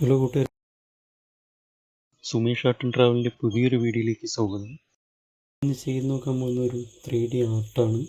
Hello കൂട്ടുകാർ, Sumesh art and ട്രാവലിൻ്റെ പുതിയൊരു വീഡിയോയിലേക്ക് സ്വാഗതം. ഇന്ന് ചെയ്ത് നോക്കാൻ പോകുന്ന ഒരു 3D ആർട്ടാണ്.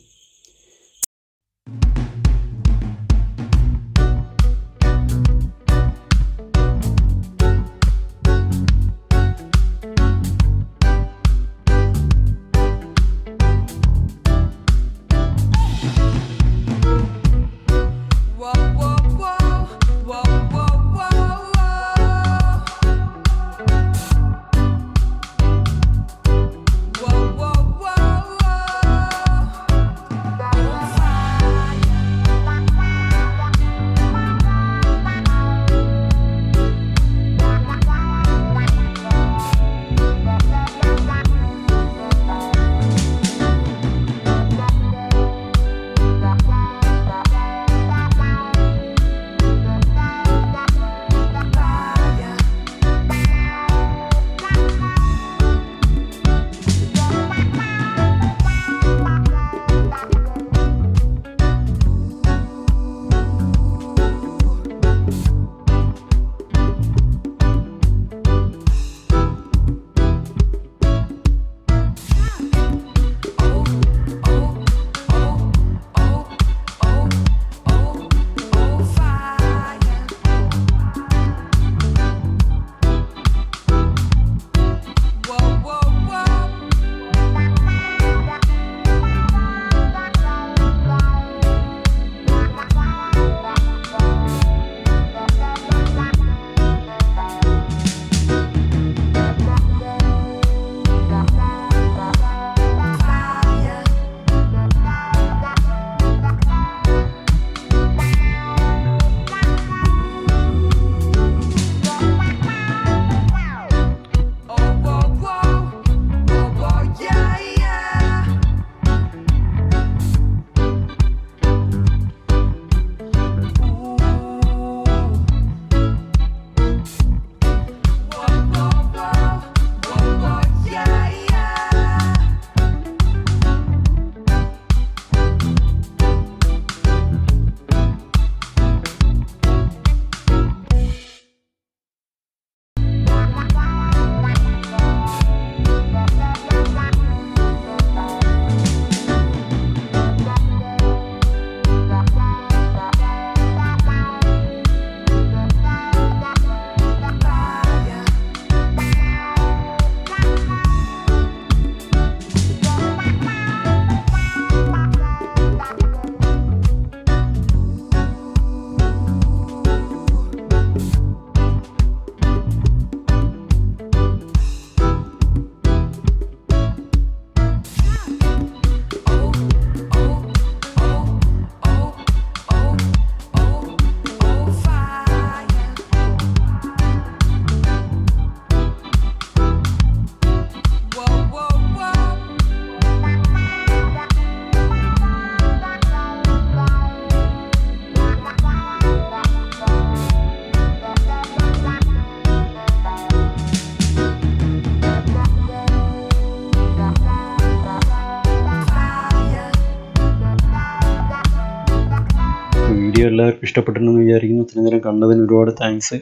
വീഡിയോ എല്ലാവർക്കും ഇഷ്ടപ്പെട്ടിട്ടുണ്ടെന്ന് വിചാരിക്കുന്നു. ഇത്രയും നേരം കണ്ടതിന് ഒരുപാട് താങ്ക്സ്.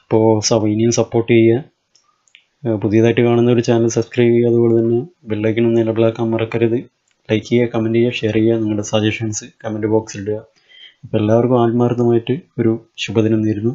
അപ്പോൾ ഇനിയും സപ്പോർട്ട് ചെയ്യുക. പുതിയതായിട്ട് കാണുന്ന ഒരു ചാനൽ സബ്സ്ക്രൈബ് ചെയ്യുക. അതുപോലെ തന്നെ ബെല്ലൈക്കൺ ഒന്ന് എനേബിളാക്കാൻ മറക്കരുത്. ലൈക്ക് ചെയ്യുക, കമൻറ്റ് ചെയ്യുക, ഷെയർ ചെയ്യുക. നിങ്ങളുടെ സജഷൻസ് കമൻറ്റ് ബോക്സിൽ ഇടുക. അപ്പോൾ എല്ലാവർക്കും ആത്മാർത്ഥമായിട്ട് ഒരു ശുഭദിനം നേരുന്നു.